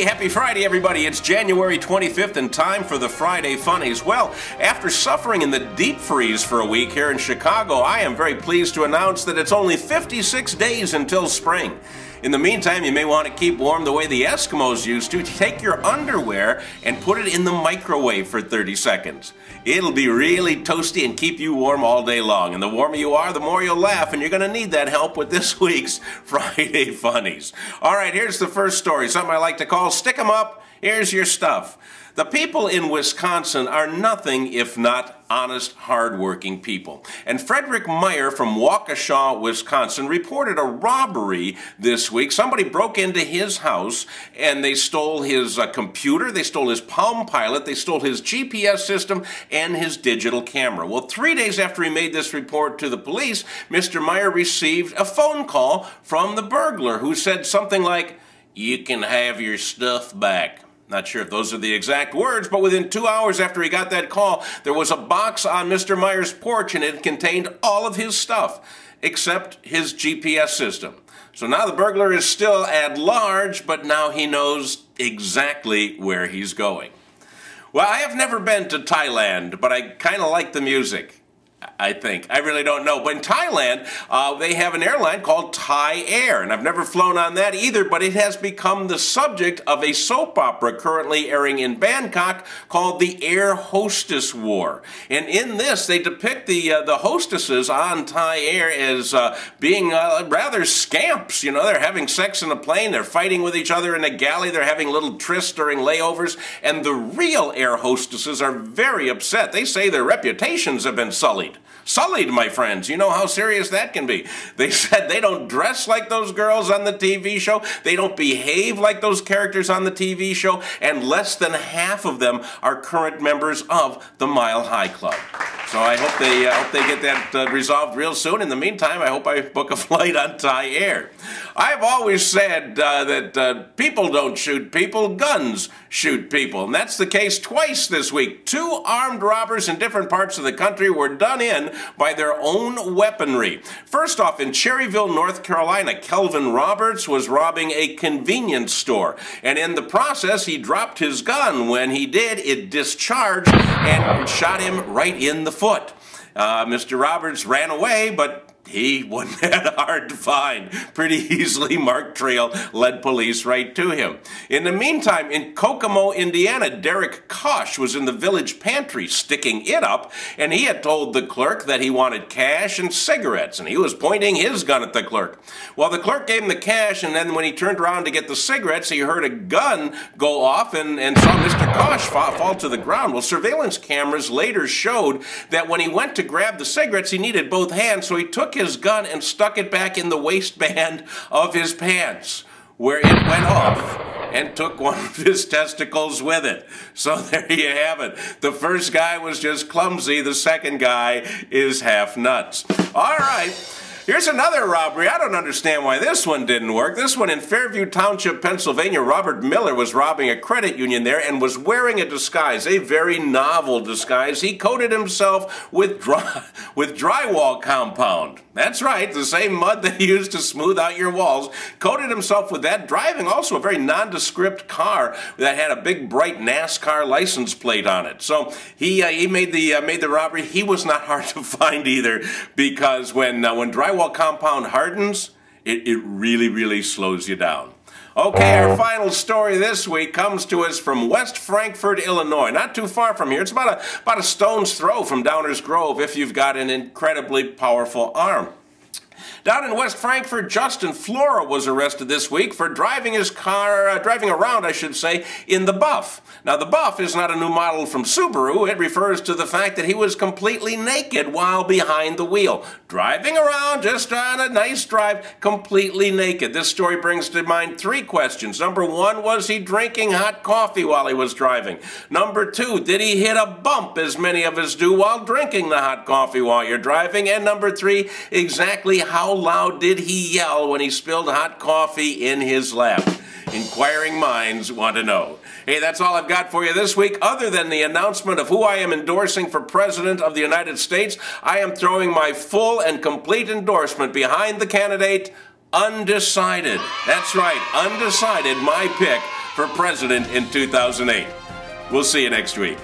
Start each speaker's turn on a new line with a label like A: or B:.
A: Happy Friday, everybody. It's January 25th and time for the Friday Funnies. Well, after suffering in the deep freeze for a week here in Chicago, I am very pleased to announce that it's only 56 days until spring. In the meantime, you may want to keep warm the way the Eskimos used to. Take your underwear and put it in the microwave for 30 seconds. It'll be really toasty and keep you warm all day long. And the warmer you are, the more you'll laugh, and you're going to need that help with this week's Friday Funnies. All right, here's the first story, something I like to call Stick 'em Up. Here's your stuff. The people in Wisconsin are nothing if not honest, hard-working people. And Frederick Meyer from Waukesha, Wisconsin, reported a robbery this week. Somebody broke into his house and they stole his computer, they stole his Palm Pilot, they stole his GPS system and his digital camera. Well, 3 days after he made this report to the police, Mr. Meyer received a phone call from the burglar who said something like, "You can have your stuff back." Not sure if those are the exact words, but within 2 hours after he got that call, there was a box on Mr. Meyer's porch and it contained all of his stuff, except his GPS system. So now the burglar is still at large, but now he knows exactly where he's going. Well, I have never been to Thailand, but I kind of like the music. I think. I really don't know. But in Thailand, they have an airline called Thai Air, and I've never flown on that either, but it has become the subject of a soap opera currently airing in Bangkok called the Air Hostess War. And in this, they depict the hostesses on Thai Air as being rather scamps. You know, they're having sex in a plane, they're fighting with each other in a galley, they're having little trysts during layovers, and the real air hostesses are very upset. They say their reputations have been sullied. Sullied, my friends. You know how serious that can be. They said they don't dress like those girls on the TV show, they don't behave like those characters on the TV show, and less than half of them are current members of the Mile High Club. So I hope they get that resolved real soon. In the meantime, I hope I book a flight on Thai Air. I've always said that people don't shoot people, guns shoot people. And that's the case twice this week. 2 armed robbers in different parts of the country were done in by their own weaponry. First off, in Cherryville, North Carolina, Kelvin Roberts was robbing a convenience store. And in the process, he dropped his gun. When he did, it discharged and shot him right in the foot. Mr. Roberts ran away, but he wasn't that hard to find. Pretty easily marked trail led police right to him. In the meantime, in Kokomo, Indiana, Derek Kosh was in the village pantry sticking it up, and he had told the clerk that he wanted cash and cigarettes, and he was pointing his gun at the clerk. Well, the clerk gave him the cash, and then when he turned around to get the cigarettes, he heard a gun go off and saw Mr. Kosh fall to the ground. Well, surveillance cameras later showed that when he went to grab the cigarettes, he needed both hands, so he took his gun and stuck it back in the waistband of his pants, where it went off and took one of his testicles with it. So there you have it. The first guy was just clumsy, the second guy is half nuts. All right. Here's another robbery. I don't understand why this one didn't work. This one in Fairview Township, Pennsylvania. Robert Miller was robbing a credit union there and was wearing a disguise, a very novel disguise. He coated himself with Drywall Compound. That's right, the same mud that you use to smooth out your walls. Coated himself with that, driving also a very nondescript car that had a big bright NASCAR license plate on it. So he made the robbery. He was not hard to find either, because when Drywall Compound hardens, it really, really slows you down. Okay, our final story this week comes to us from West Frankfort, Illinois. Not too far from here. It's about a stone's throw from Downers Grove if you've got an incredibly powerful arm. Down in West Frankfort, Justin Flora was arrested this week for driving his car, driving around, I should say, in the Buff. Now, the Buff is not a new model from Subaru. It refers to the fact that he was completely naked while behind the wheel. Driving around, just on a nice drive, completely naked. This story brings to mind 3 questions. Number 1, was he drinking hot coffee while he was driving? Number 2, did he hit a bump, as many of us do, while drinking the hot coffee while you're driving? And number 3, exactly how loud did he yell when he spilled hot coffee in his lap? Inquiring minds want to know. Hey, that's all I've got for you this week. Other than the announcement of who I am endorsing for President of the United States, I am throwing my full and complete endorsement behind the candidate, undecided. That's right, undecided, my pick for president in 2008. We'll see you next week.